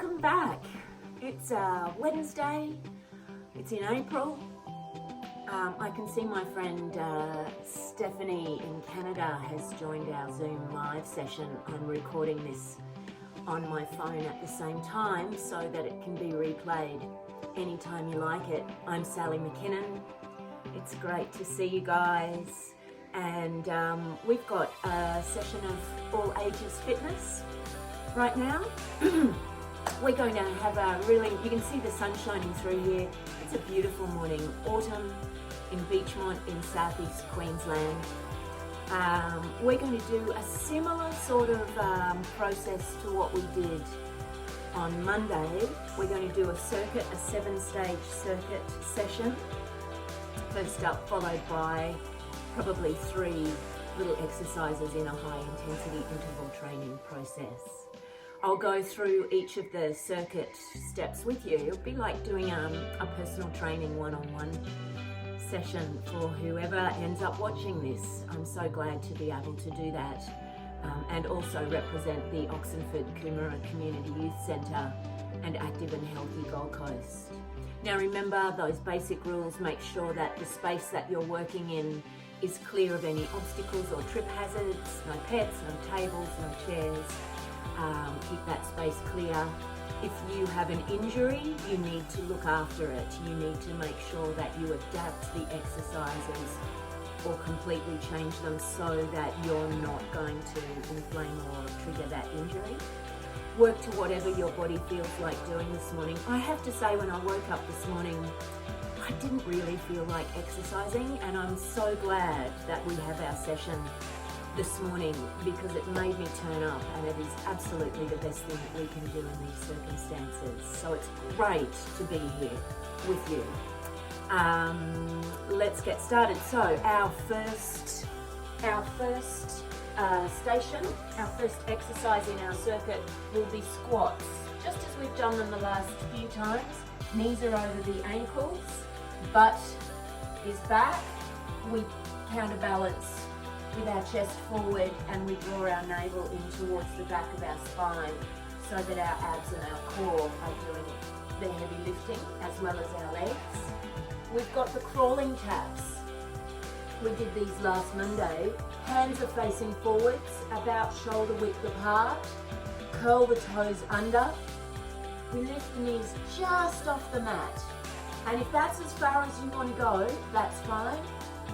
Welcome back. It's Wednesday, it's in April. I can see my friend Stephanie in Canada has joined our Zoom live session. I'm recording this on my phone at the same time so that it can be replayed anytime you like it. I'm Sally Mackinnon. It's great to see you guys, and we've got a session of all ages fitness right now. We're going to have a really, you can see the sun shining through here. It's a beautiful morning, autumn in Beachmont in southeast Queensland. We're going to do a similar sort of process to what we did on Monday. We're going to do a circuit, a 7-stage circuit session. First up, followed by probably 3 little exercises in a high intensity interval training process. I'll go through each of the circuit steps with you. It'll be like doing a personal training one-on-one session for whoever ends up watching this. I'm so glad to be able to do that and also represent the Oxenford Coomera Community Youth Centre and Active&Healthy Gold Coast. Now remember those basic rules. Make sure that the space that you're working in is clear of any obstacles or trip hazards, no pets, no tables, no chairs. Keep that space clear. If you have an injury, you need to look after it. You need to make sure that you adapt the exercises or completely change them so that you're not going to inflame or trigger that injury. Work to whatever your body feels like doing this morning. I have to say, when I woke up this morning, I didn't really feel like exercising, and I'm so glad that we have our session this morning because it made me turn up, and it is absolutely the best thing that we can do in these circumstances. So it's great to be here with you. Let's get started. So our first station, our first exercise in our circuit will be squats, just as we've done them the last few times. Knees are over the ankles, butt is back. We counterbalance with our chest forward, and we draw our navel in towards the back of our spine so that our abs and our core are doing the heavy lifting as well as our legs. We've got the crawling taps. We did these last Monday. Hands are facing forwards, about shoulder width apart. Curl the toes under. We lift the knees just off the mat. And if that's as far as you want to go, that's fine.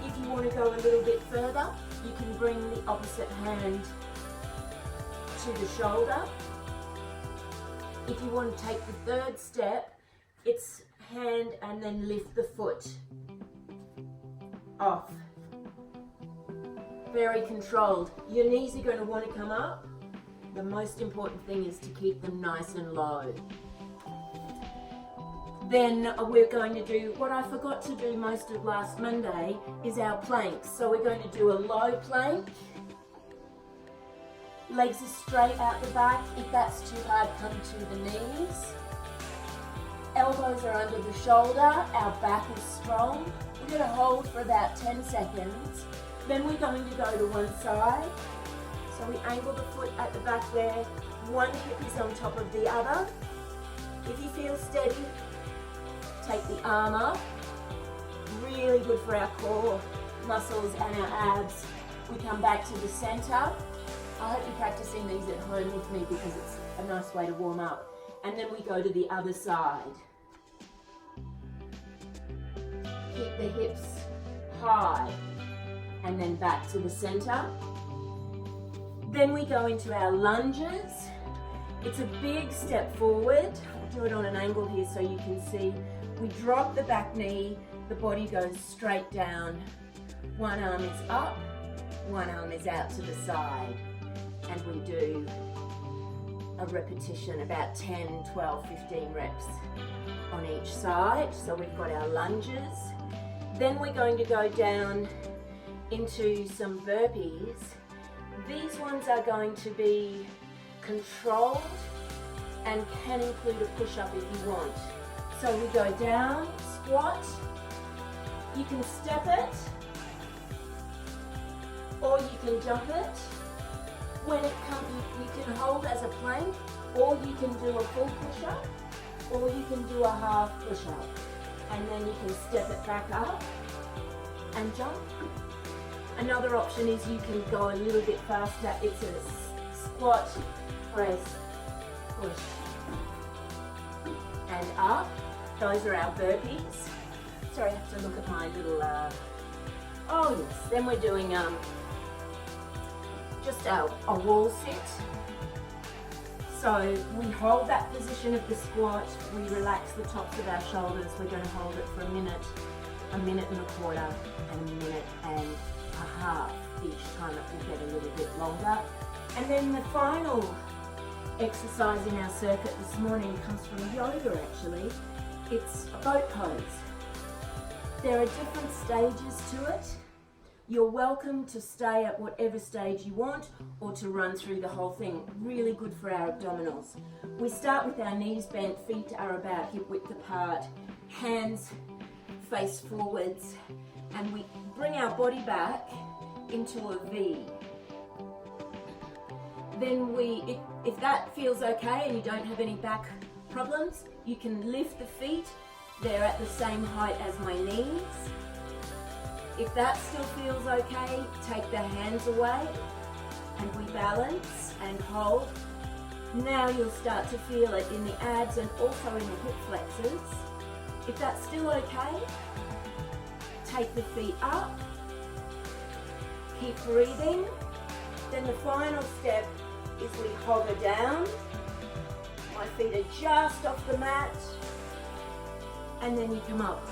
If you want to go a little bit further, you can bring the opposite hand to the shoulder. If you want to take the 3rd step, it's hand and then lift the foot off. Very controlled. Your knees are going to want to come up. The most important thing is to keep them nice and low. Then we're going to do, what I forgot to do most of last Monday is our planks. So we're going to do a low plank. Legs are straight out the back. If that's too hard, come to the knees. Elbows are under the shoulder. Our back is strong. We're going to hold for about 10 seconds. Then we're going to go to one side. So we angle the foot at the back there. One hip is on top of the other. If you feel steady, take the arm up. Really good for our core muscles and our abs. We come back to the center. I hope you're practicing these at home with me because it's a nice way to warm up. And then we go to the other side. Keep the hips high and then back to the center. Then we go into our lunges. It's a big step forward. I'll do it on an angle here so you can see. We drop the back knee, the body goes straight down. One arm is up, one arm is out to the side. And we do a repetition, about 10, 12, 15 reps on each side. So we've got our lunges. Then we're going to go down into some burpees. These ones are going to be controlled and can include a push-up if you want. So we go down, squat, you can step it, or you can jump it. When it comes, you can hold as a plank, Or you can do a full push-up, or you can do a half push-up. And then you can step it back up and jump. Another option is you can go a little bit faster. It's a squat, press, push, and up. Those are our burpees. Sorry, I have to look at my little, oh yes, then we're doing just a wall sit. So we hold that position of the squat, we relax the tops of our shoulders. We're going to hold it for a minute and a quarter, and a minute and a half. Each time it will get a little bit longer. And then the final exercise in our circuit this morning comes from yoga actually. It's a boat pose. There are different stages to it. You're welcome to stay at whatever stage you want or to run through the whole thing. Really good for our abdominals. We start with our knees bent, feet are about hip width apart, hands face forwards, and we bring our body back into a V. Then if that feels okay and you don't have any back problems, you can lift the feet. They're at the same height as my knees. If that still feels okay, take the hands away and we balance and hold. Now you'll start to feel it in the abs and also in the hip flexors. If that's still okay, take the feet up, keep breathing. Then the final step is we hover down. My feet are just off the mat. And then you come up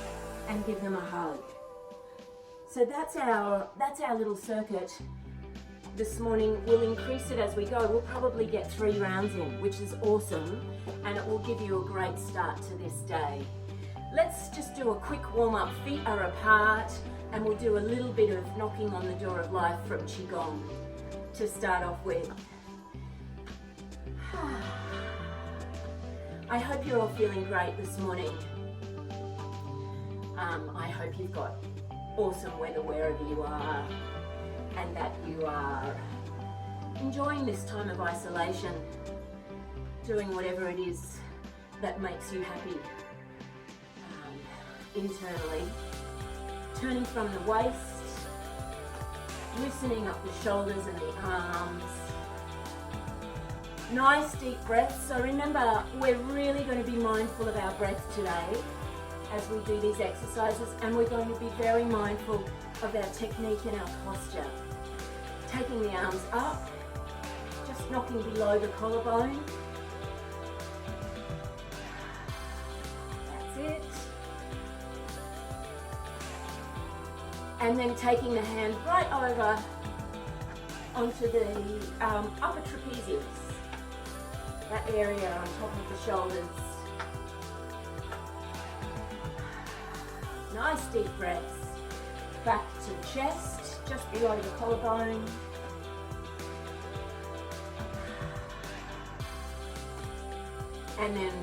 and give them a hug. So that's our little circuit this morning. We'll increase it as we go. We'll probably get 3 rounds in, which is awesome, and it will give you a great start to this day. Let's just do a quick warm-up. Feet are apart, and we'll do a little bit of knocking on the door of life from Qigong to start off with. I hope you're all feeling great this morning. I hope you've got awesome weather wherever you are and that you are enjoying this time of isolation, doing whatever it is that makes you happy internally. Turning from the waist, loosening up the shoulders and the arms. Nice deep breaths. So remember, we're really going to be mindful of our breath today as we do these exercises, and we're going to be very mindful of our technique and our posture. Taking the arms up, just knocking below the collarbone. That's it. And then taking the hand right over onto the upper trapezius, that area on top of the shoulders. Nice deep breaths. Back to the chest, just below the collarbone. And then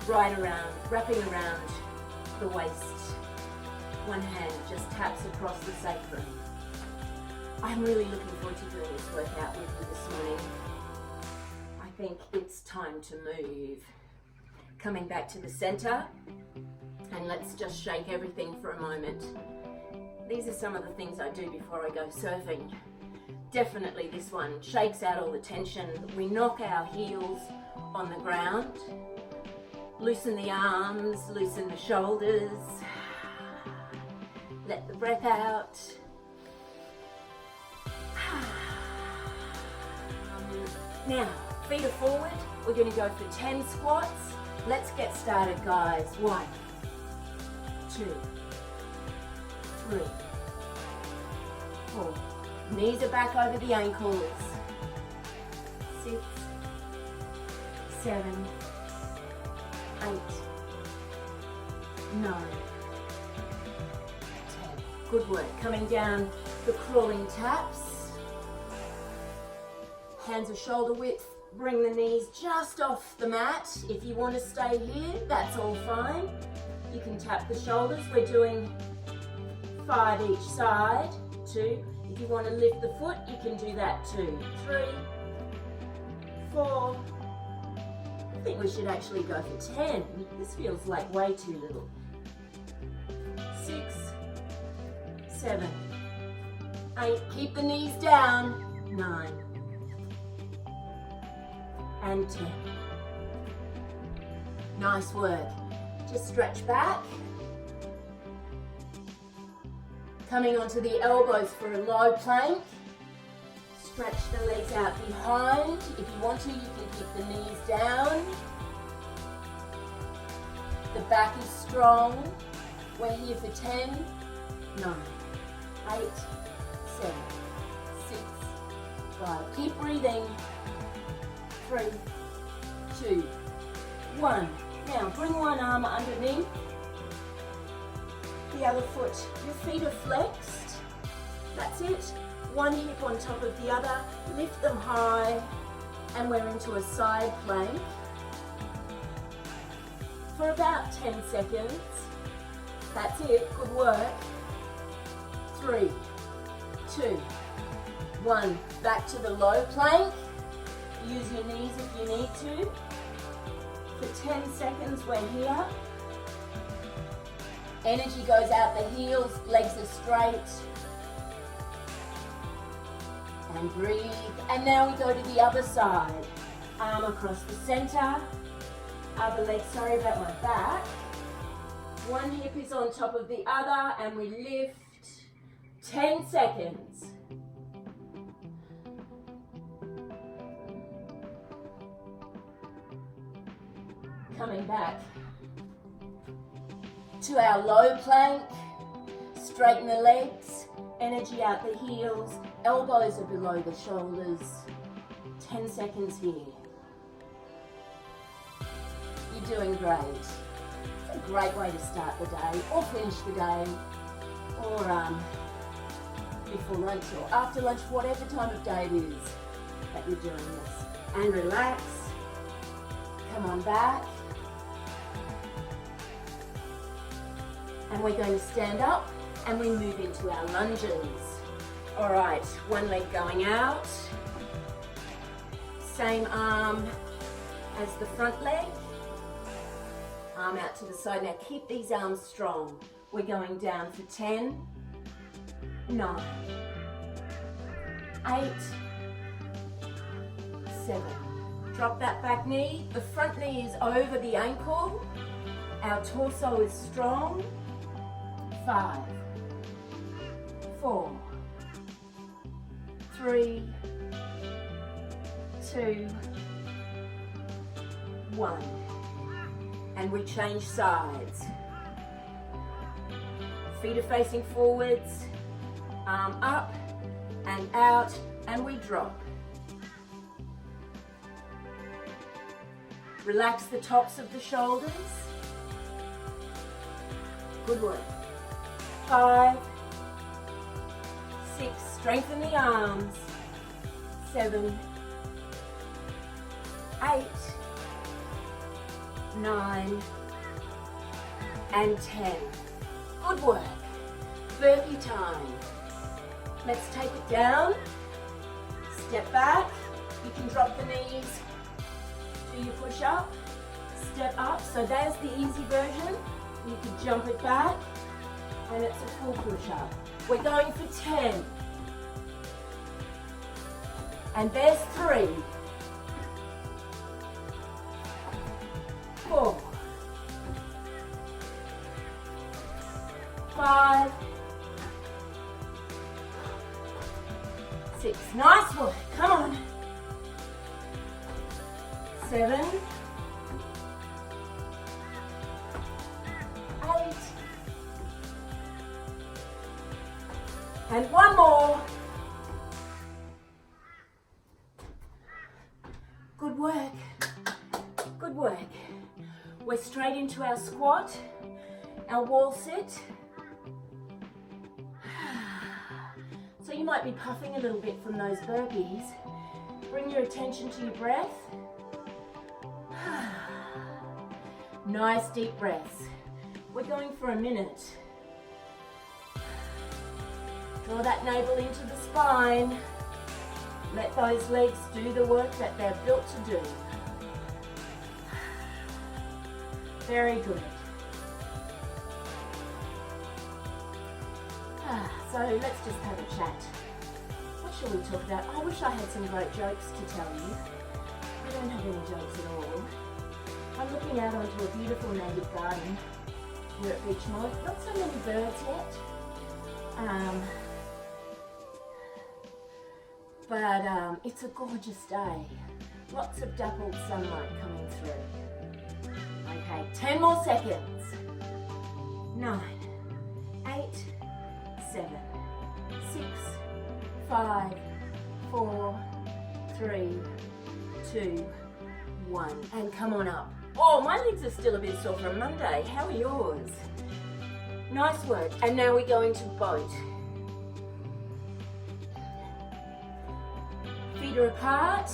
right around, wrapping around the waist. One hand just taps across the sacrum. I'm really looking forward to doing this workout with you this morning. I think it's time to move. Coming back to the center. And let's just shake everything for a moment. These are some of the things I do before I go surfing. Definitely this one shakes out all the tension. We knock our heels on the ground. Loosen the arms, loosen the shoulders. Let the breath out. Now, feet are forward. We're going to go for 10 squats. Let's get started, guys. 1, 2, 3, 4. Knees are back over the ankles. 6, 7, 8, 9, 10. Good work. Coming down the crawling taps. Hands are shoulder width. Bring the knees just off the mat. If you want to stay here, that's all fine. You can tap the shoulders. We're doing 5 each side. 2. If you want to lift the foot, you can do that too. 3, 4, think we should actually go for 10. This feels like way too little. 6, 7, 8. Keep the knees down. 9 and 10. Nice work. Just stretch back. Coming onto the elbows for a low plank. Stretch the legs out behind. If you want to, you can keep the knees down. The back is strong. We're here for 10, 9, 8, 7, 6, 5. Keep breathing. 3, 2, 1. Now bring one arm underneath the other foot. Your feet are flexed. That's it. One hip on top of the other. Lift them high. And we're into a side plank for about 10 seconds. That's it. Good work. 3, 2, 1. Back to the low plank. Use your knees if you need to. For 10 seconds, we're here. Energy goes out the heels, legs are straight. And breathe. And now we go to the other side. Arm across the center. Other leg, sorry about my back. One hip is on top of the other and we lift. 10 seconds. Coming back to our low plank. Straighten the legs, energy out the heels, elbows are below the shoulders. 10 seconds here. You're doing great. It's a great way to start the day or finish the day or before lunch or after lunch, whatever time of day it is that you're doing this. And relax. Come on back. And we're going to stand up and we move into our lunges. All right, one leg going out. Same arm as the front leg. Arm out to the side. Now keep these arms strong. We're going down for 10, 9, 8, 7. Drop that back knee. The front knee is over the ankle. Our torso is strong. 5, 4, 3, 2, 1. And we change sides. Feet are facing forwards, arm up and out, and we drop. Relax the tops of the shoulders. Good work. 5, 6, strengthen the arms. 7, 8, 9, and 10. Good work. Burpee time. Let's take it down. Step back. You can drop the knees. Do your push up. Step up. So there's the easy version. You can jump it back. And it's a full push-up. We're going for 10. And there's 3, 4, 5, 6. Nice work. Come on. 7, 8, and one more. Good work. Good work. We're straight into our squat, our wall sit. So you might be puffing a little bit from those burpees. Bring your attention to your breath. Nice deep breaths. We're going for a minute. Draw that navel into the spine. Let those legs do the work that they're built to do. Very good. So let's just have a chat. What shall we talk about? I wish I had some great jokes to tell you. I don't have any jokes at all. I'm looking out onto a beautiful native garden here at Beachmont. Not so many birds yet. But it's a gorgeous day. Lots of dappled sunlight coming through. Okay, 10 more seconds. 9, 8, 7, 6, 5, 4, 3, 2, 1. And come on up. Oh, my legs are still a bit sore from Monday. How are yours? Nice work. And now we go into boat. Feet are apart.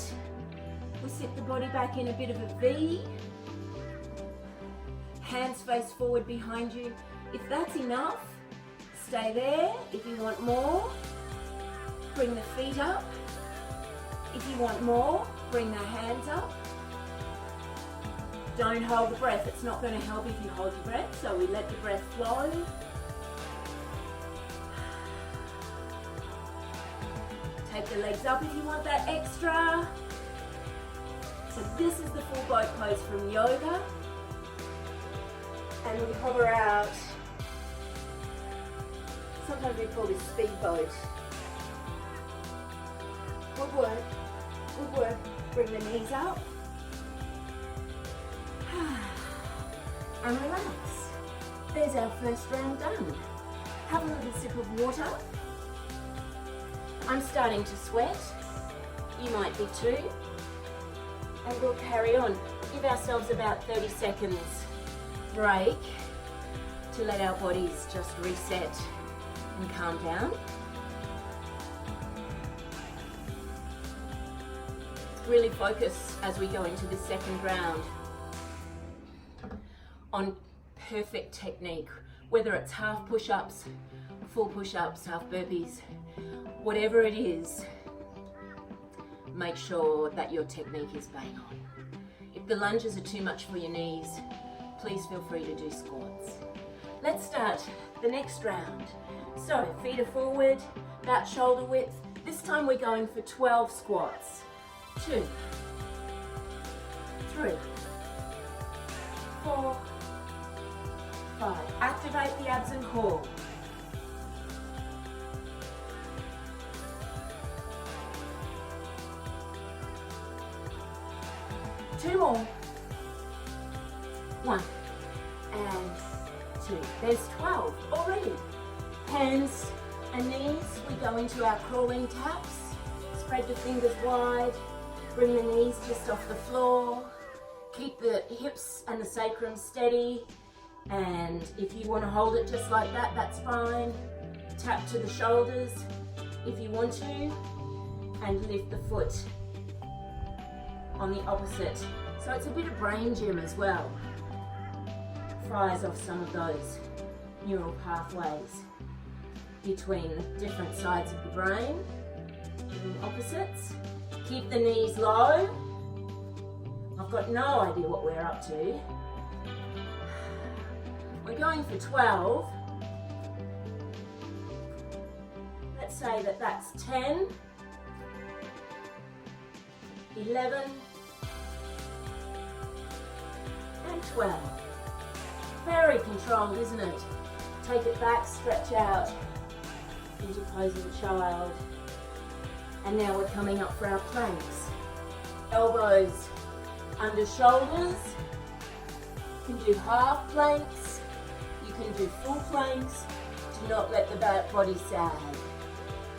We sit the body back in a bit of a V. Hands face forward behind you. If that's enough, stay there. If you want more, bring the feet up. If you want more, bring the hands up. Don't hold the breath. It's not going to help if you hold your breath, so we let the breath flow. Take the legs up if you want that extra. So this is the full boat pose from yoga. And we hover out. Sometimes we call this speedboat. Good work. Good work. Bring the knees up. And relax. There's our first round done. Have a little sip of water. I'm starting to sweat. You might be too. And we'll carry on. Give ourselves about 30 seconds break to let our bodies just reset and calm down. Really focus as we go into the second round on perfect technique, whether it's half push-ups, full push-ups, half burpees, whatever it is, make sure that your technique is bang on. If the lunges are too much for your knees, please feel free to do squats. Let's start the next round. So feet are forward, about shoulder width. This time we're going for 12 squats. 2, 3, 4, 5. Activate the abs and core. 2 more. 1 and 2. There's 12 already. Hands and knees, we go into our crawling taps. Spread the fingers wide. Bring the knees just off the floor. Keep the hips and the sacrum steady. And if you want to hold it just like that, that's fine. Tap to the shoulders if you want to. And lift the foot on the opposite. So it's a bit of brain gym as well. Fires off some of those neural pathways between different sides of the brain, doing opposites. Keep the knees low. I've got no idea what we're up to. We're going for 12. Let's say that that's 10, 11, and 12. Very controlled, isn't it? Take it back, stretch out into posing child. And now we're coming up for our planks. Elbows under shoulders. You can do half planks. You can do full planks. Do not let the body sag.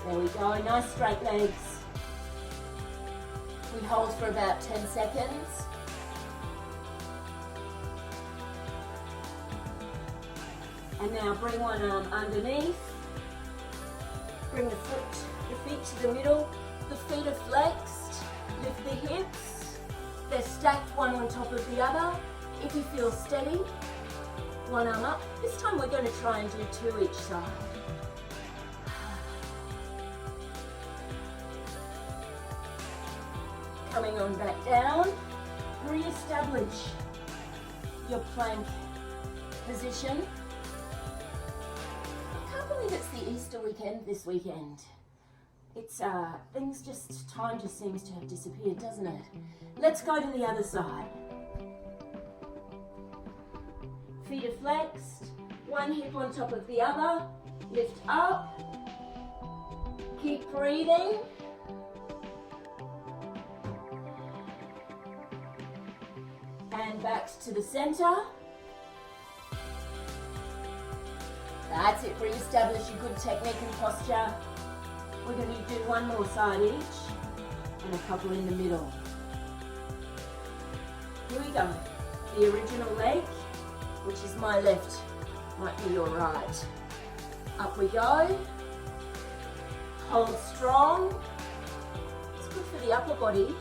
There we go, nice straight legs. We hold for about 10 seconds. And now bring one arm underneath. Bring the feet to the middle. The feet are flexed. Lift the hips. They're stacked one on top of the other. If you feel steady, one arm up. This time we're going to try and do 2 each side. Coming on back down. Re-establish your plank position. I can't believe it's the Easter weekend this weekend. It's, time just seems to have disappeared, doesn't it? Let's go to the other side. Feet are flexed, one hip on top of the other, lift up, keep breathing. And back to the center. That's it, re-establish your good technique and posture. We're going to do one more side each and a couple in the middle. Here we go. The original leg, which is my left, might be your right. Up we go. Hold strong. It's good for the upper body,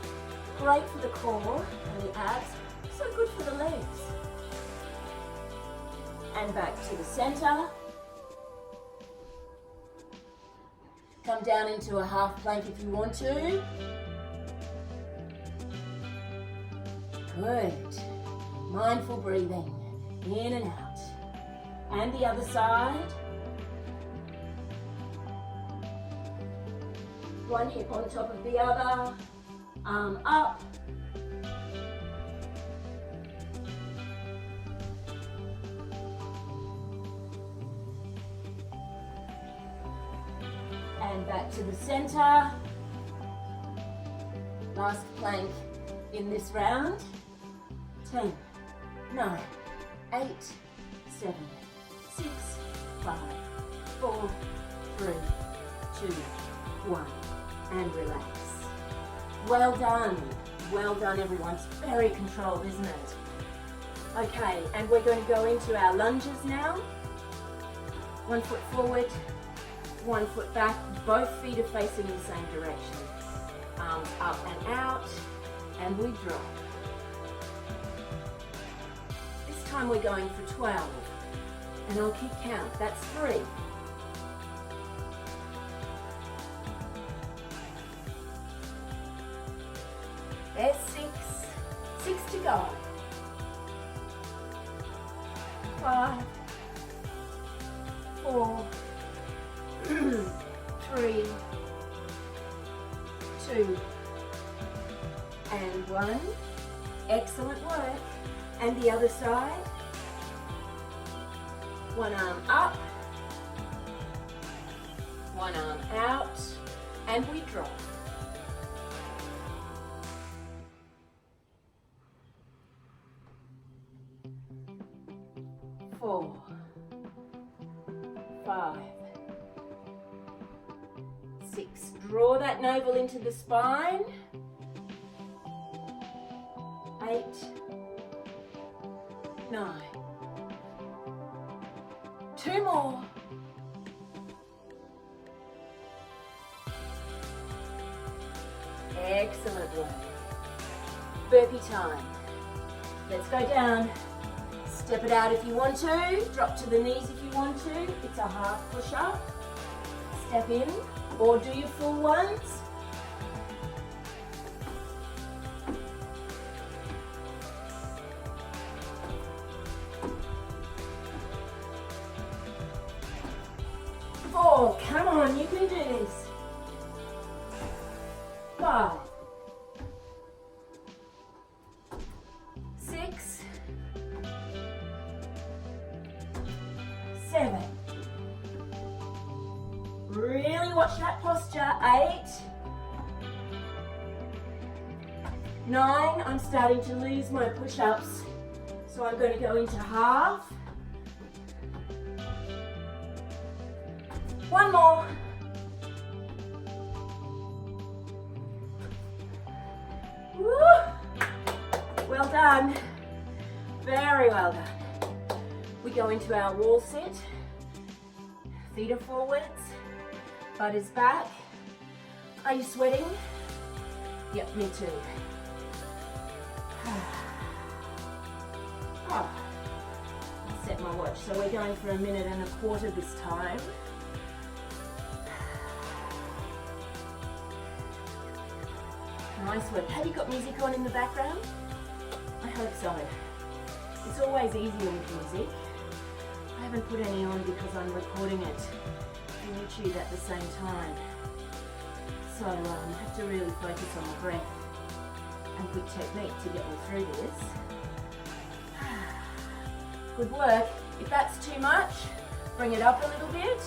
great for the core and the abs, so good for the legs. And back to the center. Come down into a half plank if you want to. Good. Mindful breathing, in and out. And the other side. One hip on top of the other, arm up. And back to the center. Last plank in this round. 10, 9, 8, 7, 6, 5, 4, 3, 2, 1. And relax. Well done everyone. It's very controlled, isn't it? Okay, and we're going to go into our lunges now. 1 foot forward, 1 foot back, both feet are facing the same direction. Arms up and out, and we drop. This time we're going for 12, and I'll keep count. That's 3. There's 6. 6 to go. 5, 4, 3, 2, and 1. Excellent work. And the other side. One arm up, one arm out, and we drop. 4, 5, 6. Draw that navel into the spine. 8, 9. 2 more. Excellent work. Burpee time. Let's go down. Step it out if you want to. Drop to the knees if you want to. It's a half push-up. Step in or do your full ones. Oh, come on, you can do this. 5, 6, 7. Really watch that posture. 8, 9. I'm starting to lose my push-ups, so I'm going to go into half. 1 more. Woo. Well done. Very well done. We go into our wall sit. Feet are forwards. Butt is back. Are you sweating? Yep, me too. Oh. I'll set my watch. So we're going for 1.25 minutes this time. Nice work. Have you got music on in the background? I hope so. It's always easier with music. I haven't put any on because I'm recording it on YouTube at the same time. So I have to really focus on my breath and good technique to get me through this. Good work. If that's too much, bring it up a little bit.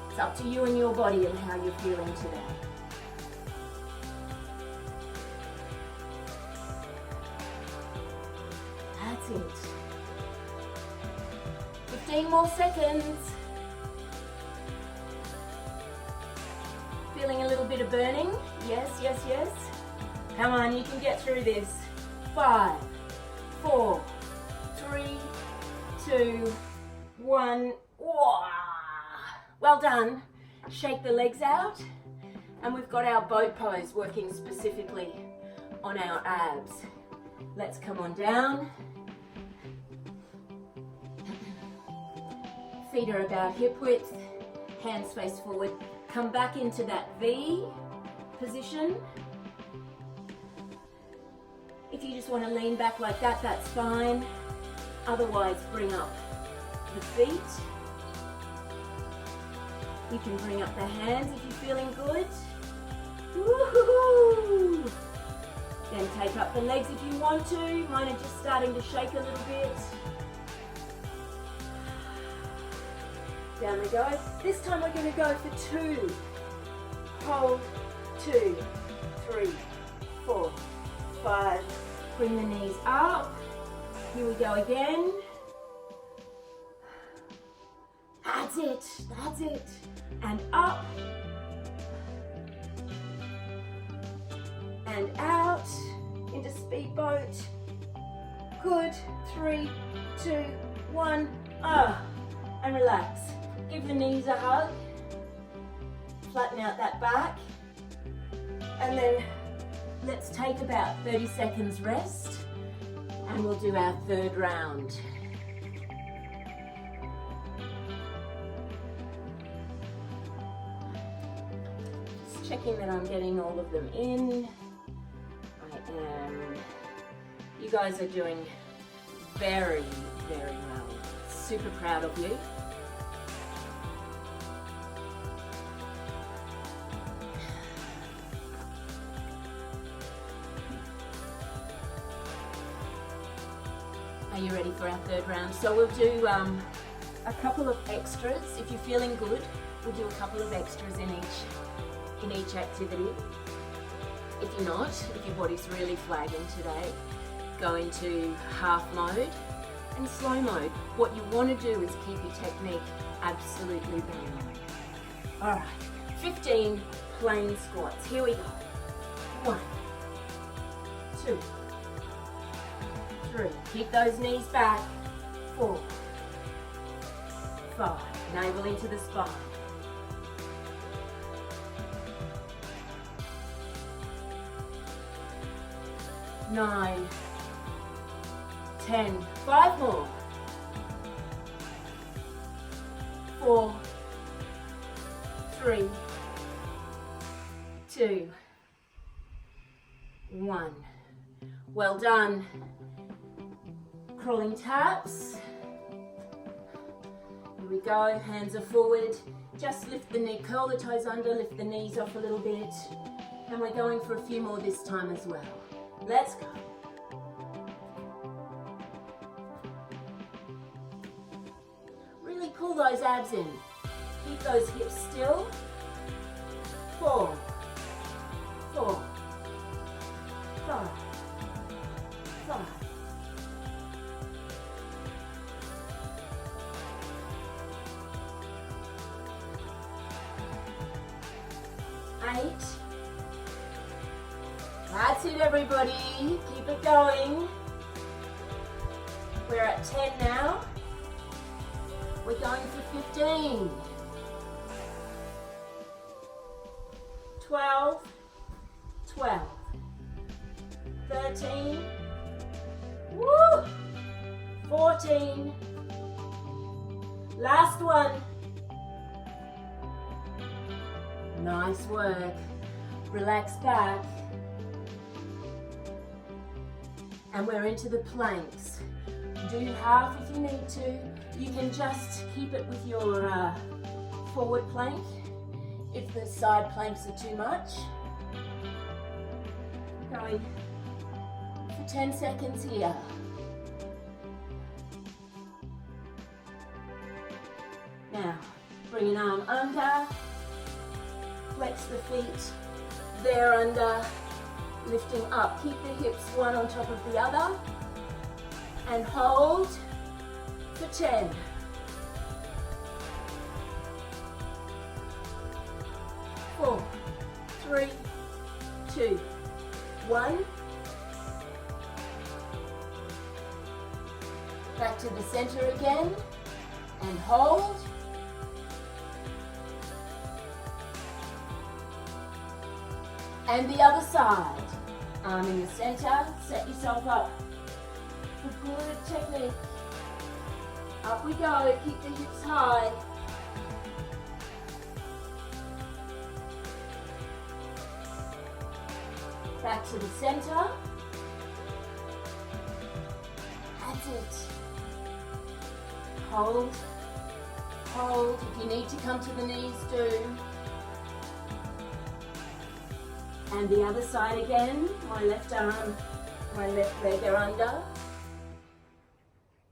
It's up to you and your body and how you're feeling today. That's it. 15 more seconds. Feeling a little bit of burning? Yes, yes, yes. Come on, you can get through this. 5, 4, 3, 2, 1. Well done. Shake the legs out. And we've got our boat pose working specifically on our abs. Let's come on down. Feet are about hip width. Hands face forward. Come back into that V position. If you just want to lean back like that, that's fine. Otherwise, bring up the feet. You can bring up the hands if you're feeling good. Woohoo! Then take up the legs if you want to. Mine are just starting to shake a little bit. Down we go. This time we're going to go for 2. Hold, 2, 3, 4, 5. Bring the knees up. Here we go again. That's it, that's it. And up. And out into speedboat. Good. 3, 2, 1. And relax. Give the knees a hug. Flatten out that back. And then let's take about 30 seconds rest. And we'll do our third round. Just checking that I'm getting all of them in. I am. You guys are doing very, very well. Super proud of you. Are you ready for our third round? So we'll do a couple of extras. If you're feeling good, we'll do a couple of extras in each activity. If you're not, if your body's really flagging today, go into half mode and slow mode. What you want to do is keep your technique absolutely bang on. All right, 15 plain squats. Here we go. 1, 2, 3. Keep those knees back. 4, 5. Navel into the spine. 9, 10. 5 more. 4, 3, 2, 1. Well done. Crawling taps. Here we go, hands are forward. Just lift the knee, curl the toes under, lift the knees off a little bit. And we're going for a few more this time as well. Let's go. Really pull those abs in. Keep those hips still. 4, 4, 5, 5. 8. That's it, everybody. Keep it going. We're at 10 now. We're going for 15. 12. 12. 13. Woo! 14. Last one. Nice work. Relax back. And we're into the planks. can do half if you need to. You can just keep it with your forward plank if the side planks are too much. Going for 10 seconds here. Now, bring an arm under, flex the feet, there under, lifting up. Keep the hips one on top of the other, and hold for 10. 4, 3, 2, 1. Back to the center again, and hold. And the other side. Arm in the center, set yourself up for good technique. Up we go, keep the hips high. Back to the center. That's it. Hold, hold. If you need to come to the knees, do. And the other side again. My left arm, my left leg are under.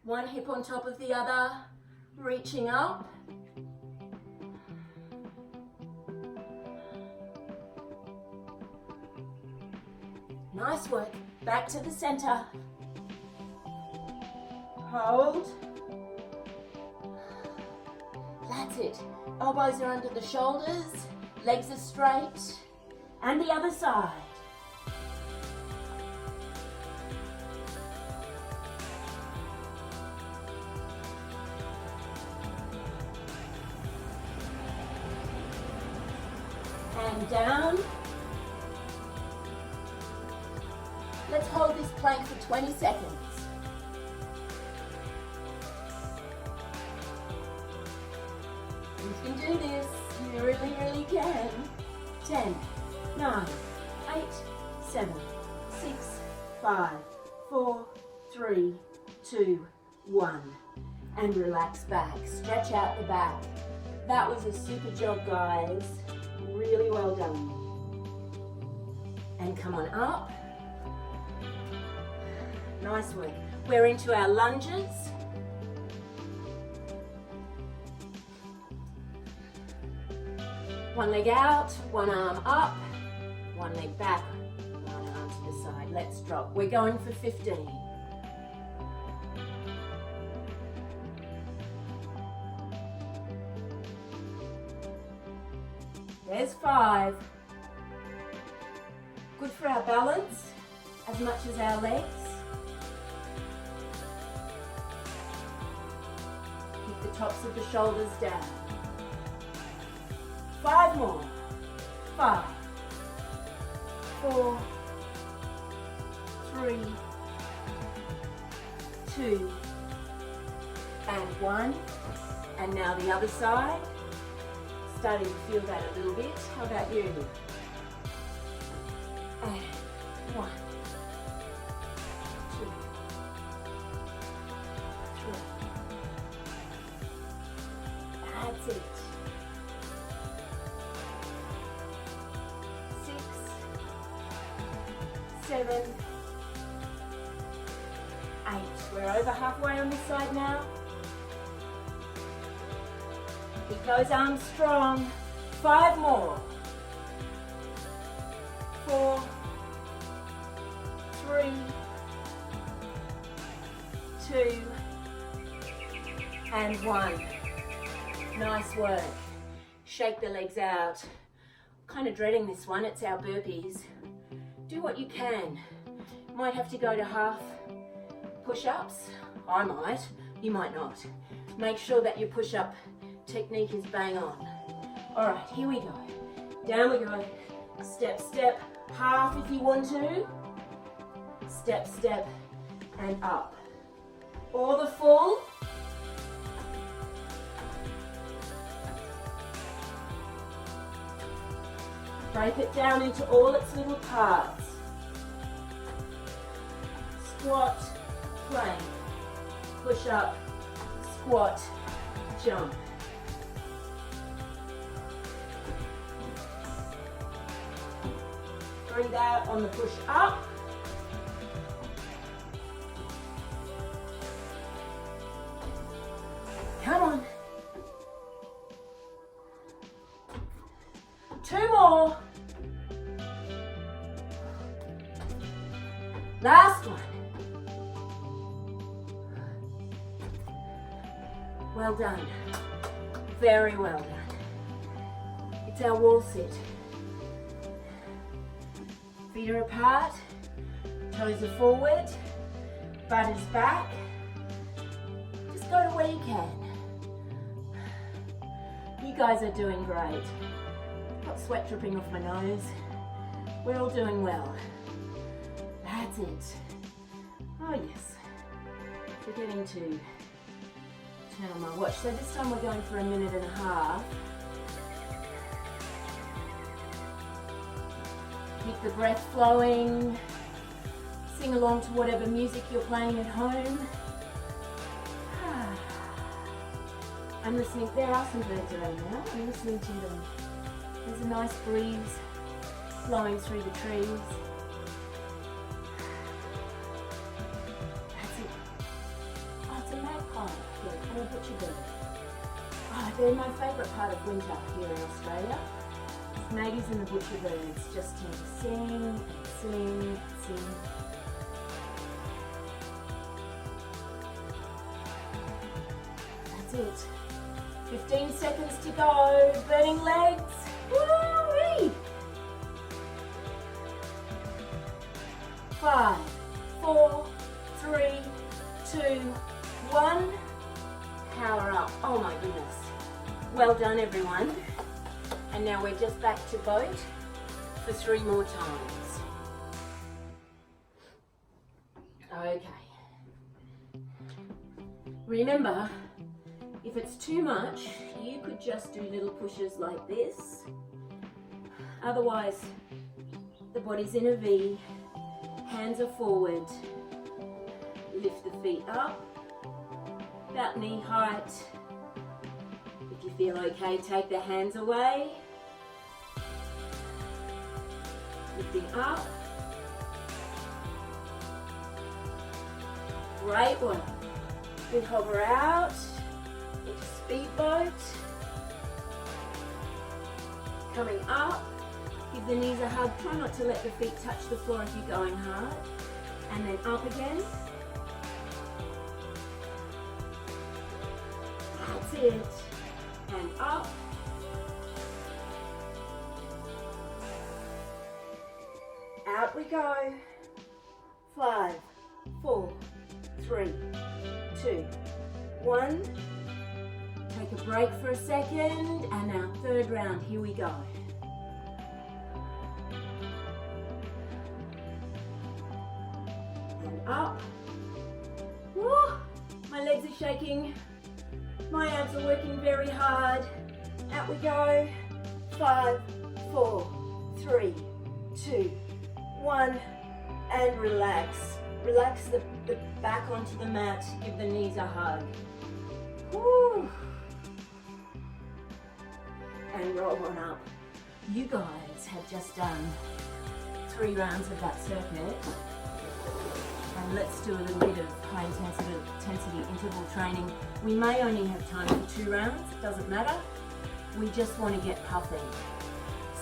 One hip on top of the other, reaching up. Nice work. Back to the center. Hold. That's it. Elbows are under the shoulders, legs are straight. And the other side. And down. Let's hold this plank for 20 seconds. You can do this. You really, really can. 10. 9, 8, 7, 6, 5, 4, 3, 2, 1. And relax back. Stretch out the back. That was a super job, guys. Really well done. And come on up. Nice work. We're into our lunges. One leg out, one arm up. One leg back, one arm to the side. Let's drop. We're going for 15. There's 5. Good for our balance, as much as our legs. Keep the tops of the shoulders down. 5 more. 5. 4, 3, 2, and 1. And now the other side. Starting to feel that a little bit. How about you? And 1, 2, 3. That's it. 7, 8. We're over halfway on this side now. Keep those arms strong. 5 more. 4, 3, 2, and 1. Nice work. Shake the legs out. Kind of dreading this one. It's our burpees. Do what you can. You might have to go to half push-ups. I might. You might not. Make sure that your push-up technique is bang on. All right, here we go. Down we go. Step, step. Half if you want to. Step, step, and up. Or the full. Break it down into all its little parts. Squat, plank, push up, squat, jump. Breathe out on the push up. Come on. 2 more. Last one. Well done. Very well done. It's our wall sit. Feet are apart, toes are forward, butt is back. Just go to where you can. You guys are doing great. Got sweat dripping off my nose. We're all doing well. That's it. Oh yes. Forgetting to turn on my watch. So this time we're going for 1.5 minutes. Keep the breath flowing. Sing along to whatever music you're playing at home. I'm listening. There are some birds around now. I'm listening to them. There's a nice breeze blowing through the trees. That's it. Oh, it's a magpie. Yeah, or a butcherbird. Oh, they're my favourite part of winter here in Australia. Maties and the butcherbirds just tend to sing and sing and sing. That's it. 15 seconds to go. Burning legs. Woo-wee! 5, 4, 3, 2, 1. Power up. Oh my goodness. Well done, everyone. And now we're just back to boat for 3 more times. Okay. Remember, if it's too much, you could just do little pushes like this. Otherwise, the body's in a V, hands are forward, lift the feet up, about knee height. If you feel okay, take the hands away. Lifting up. Great work. We hover out into speedboat. Coming up. Give the knees a hug. Try not to let the feet touch the floor if you're going hard. And then up again. That's it. And up. Out we go. 5, 4, 3, 2, 1. Take a break for a second, and our third round, here we go. And up. Woo! My legs are shaking. My abs are working very hard. Out we go. 5, 4, 3, 2, 1. And relax. Relax the back onto the mat. Give the knees a hug. Woo! And roll on up. You guys have just done 3 rounds of that circuit. And let's do a little bit of high intensity interval training. We may only have time for 2 rounds, it doesn't matter. We just want to get puffing.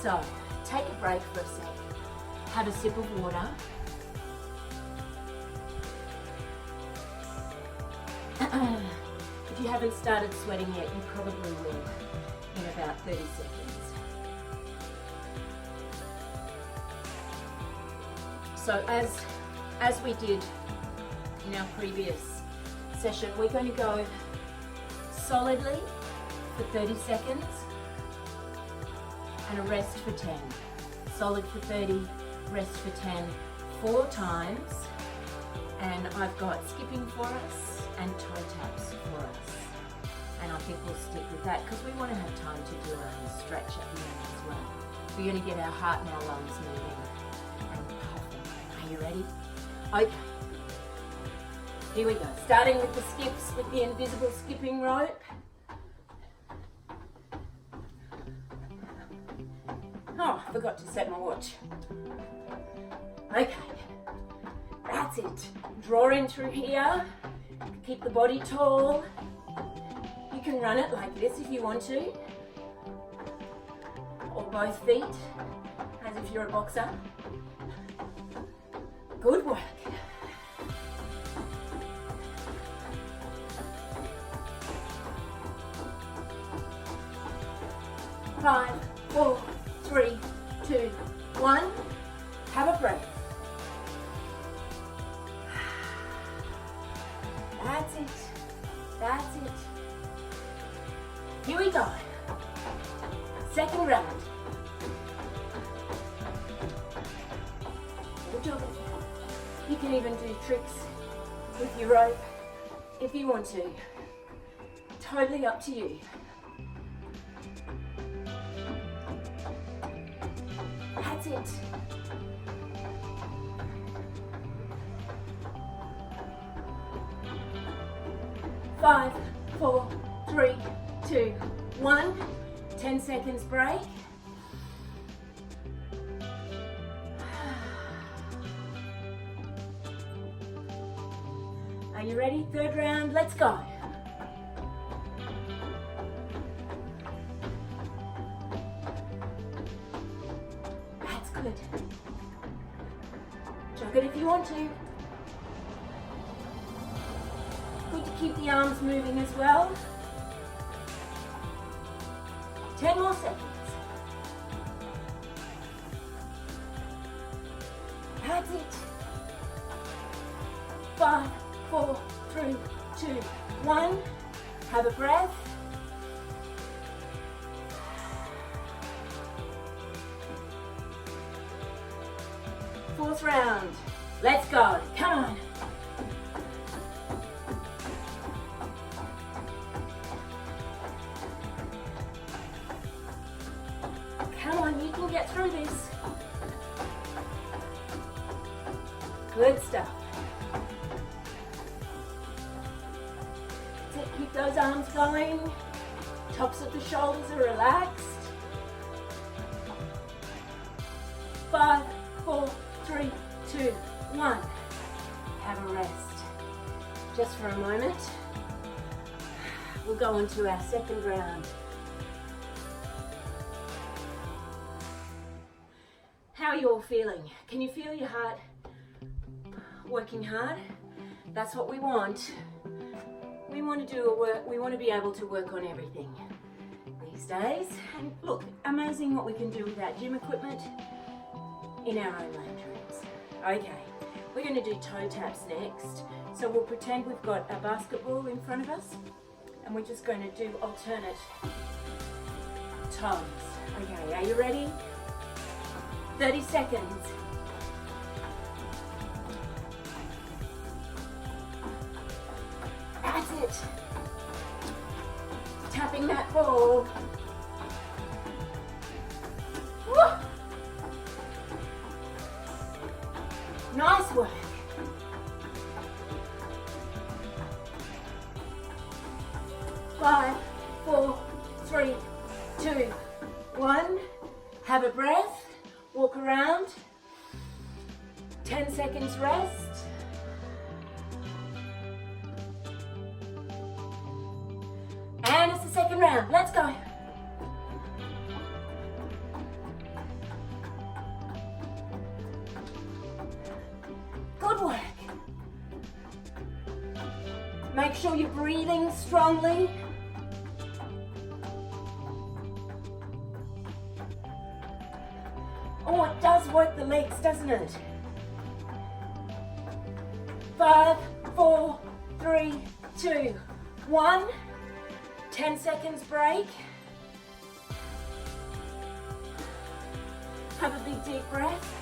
So, take a break for a sec. Have a sip of water. If you haven't started sweating yet, you probably will in about 30 seconds. So as we did in our previous session, we're going to go solidly for 30 seconds and a rest for 10. Solid for 30, rest for 10, 4 times. And I've got skipping for us and toe taps for us. And I think we'll stick with that because we want to have time to do a stretch at the end as well. We're going to get our heart and our lungs moving and puffing. Are you ready? Okay. Here we go. Starting with the skips with the invisible skipping rope. Oh, I forgot to set my watch. Okay, that's it. Draw in through here. Keep the body tall. You can run it like this if you want to. Or both feet, as if you're a boxer. Good work. Five, 4, 3, 2, 1. Have a breath. That's it. That's it. Here we go. Second round. Good job. You can even do tricks with your rope if you want to. Totally up to you. That's it. Five, 4, 3, 2, 1. 10 seconds break. Are you ready? Third round, let's go. That's good. Jog it if you want to. Good to keep the arms moving as well. 10 more seconds. That's it. 5, 4, 3, 2, 1. Have a breath. Fourth round. Let's go. Come on. Come on, you can get through this. Good stuff. That's it, keep those arms going. Tops of the shoulders are relaxed. 5, 4, 3, 2, 1. Have a rest. Just for a moment. We'll go on to our second round. How are you all feeling? Can you feel your heart working hard? That's what we want. We want to be able to work on everything these days. And look, amazing what we can do with that gym equipment in our own lounge rooms. Okay, we're going to do toe taps next. So we'll pretend we've got a basketball in front of us and we're just going to do alternate toes. Okay, are you ready? 30 seconds. That's it. Tapping that ball. Woo! Nice work. Five, 4, 3, 2, 1. Have a breath. Walk around. 10 seconds rest. And it's the second round. Let's go. Good work. Make sure you're breathing strongly. Oh, it does work the legs, doesn't it? 5, 4, 3, 2, 1. 10 seconds break. Have a big deep breath.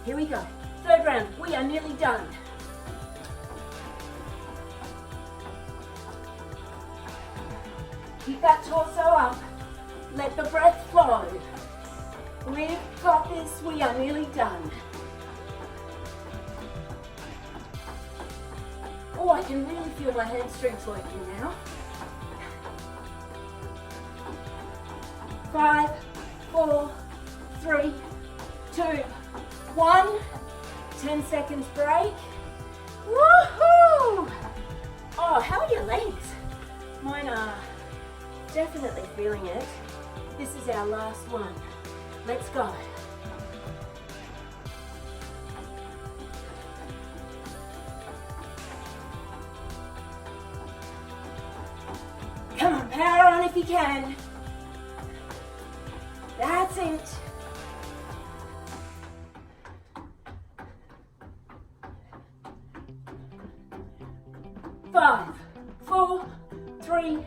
Here we go. Third round. We are nearly done. Keep that torso up. Let the breath flow. We've got this. We are nearly done. Oh, I can really feel my hamstrings working now. 5, 4, 3, 2, 1. 10 seconds break. Woohoo! Oh, how are your legs? Mine are definitely feeling it. This is our last one. Let's go. Come on, power on if you can. That's it. Five, 4, 3,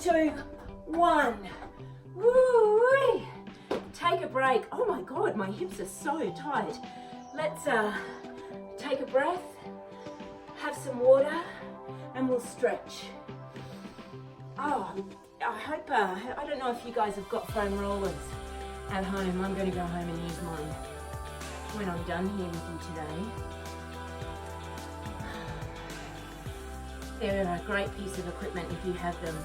2, 1. Woo-wee. Take a break. Oh my God, my hips are so tight. Let's take a breath, have some water, and we'll stretch. Oh, I hope, I don't know if you guys have got foam rollers at home. I'm going to go home and use mine when I'm done here with you today. They're a great piece of equipment. If you have them,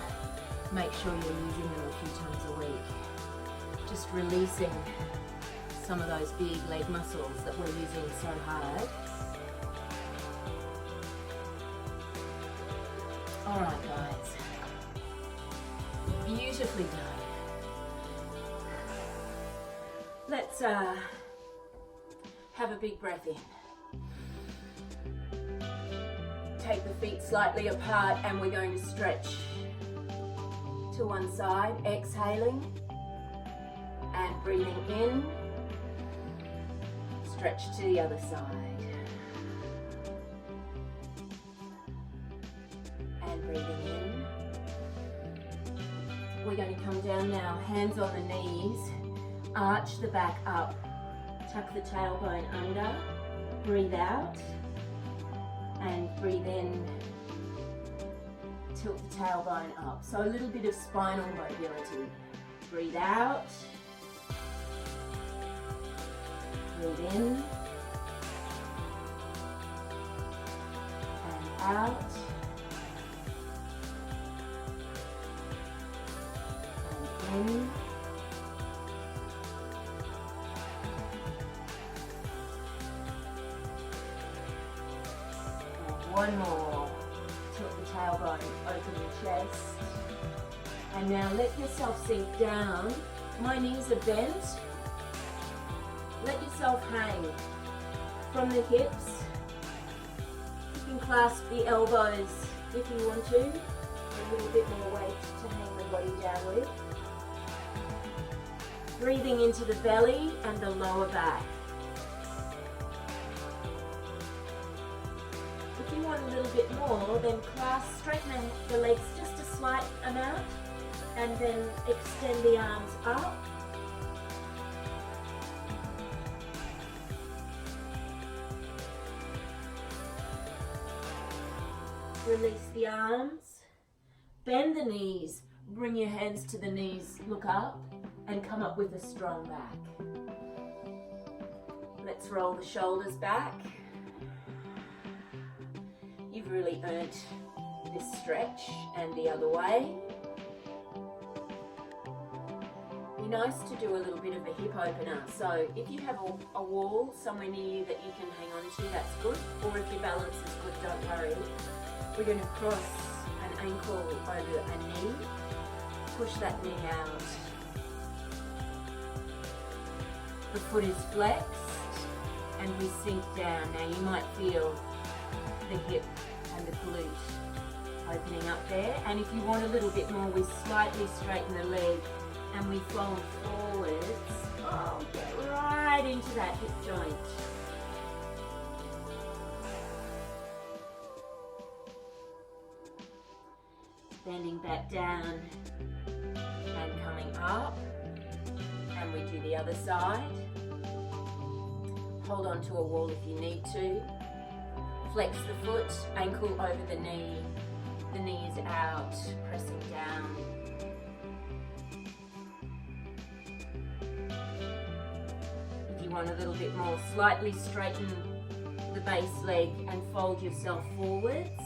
make sure you're using them a few times a week. Just releasing some of those big leg muscles that we're using so hard. All right, guys. Beautifully done. Let's have a big breath in. Take the feet slightly apart and we're going to stretch to one side, exhaling and breathing in. Stretch to the other side. And breathing in. We're going to come down now, hands on the knees, arch the back up, tuck the tailbone under, breathe out. And breathe in, tilt the tailbone up. So a little bit of spinal mobility. Breathe out. Breathe in. And out. And in. One more. Tilt the tailbone, open the chest. And now let yourself sink down. My knees are bent. Let yourself hang from the hips. You can clasp the elbows if you want to. A little bit more weight to hang the body down with. Breathing into the belly and the lower back. If you want a little bit more, then straighten the legs just a slight amount and then extend the arms up. Release the arms, bend the knees, bring your hands to the knees, look up and come up with a strong back. Let's roll the shoulders back. You've really earned this stretch and the other way. Be nice to do a little bit of a hip opener. So if you have a wall somewhere near you that you can hang on to, that's good. Or if your balance is good, don't worry. We're going to cross an ankle over a knee. Push that knee out. The foot is flexed and we sink down. Now you might feel the hip and the glute opening up there. And if you want a little bit more, we slightly straighten the leg and we fold forwards. Oh, get right into that hip joint. Bending back down and coming up. And we do the other side. Hold on to a wall if you need to. Flex the foot, ankle over the knee is out, pressing down. If you want a little bit more, slightly straighten the base leg and fold yourself forwards.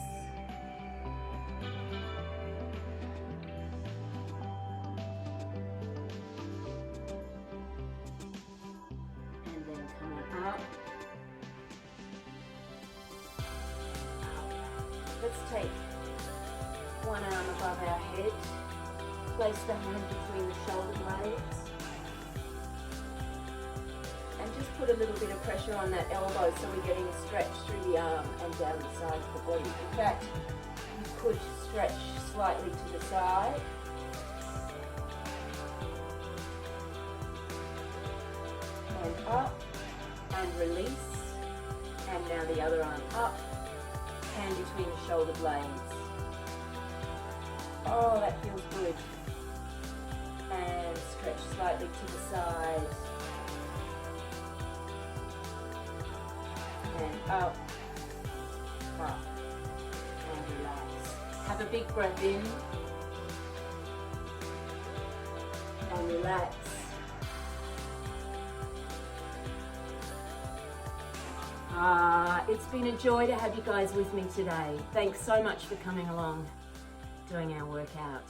take one arm above our head, place the hand between the shoulder blades, and just put a little bit of pressure on that elbow so we're getting a stretch through the arm and down the side of the body. In fact, you could stretch slightly to the side. And up, and release. And now the other arm up, hand between the shoulder blades. Oh, that feels good. And stretch slightly to the side. And up, and relax. Have a big breath in, and relax. It's been a joy to have you guys with me today. Thanks so much for coming along, doing our workout.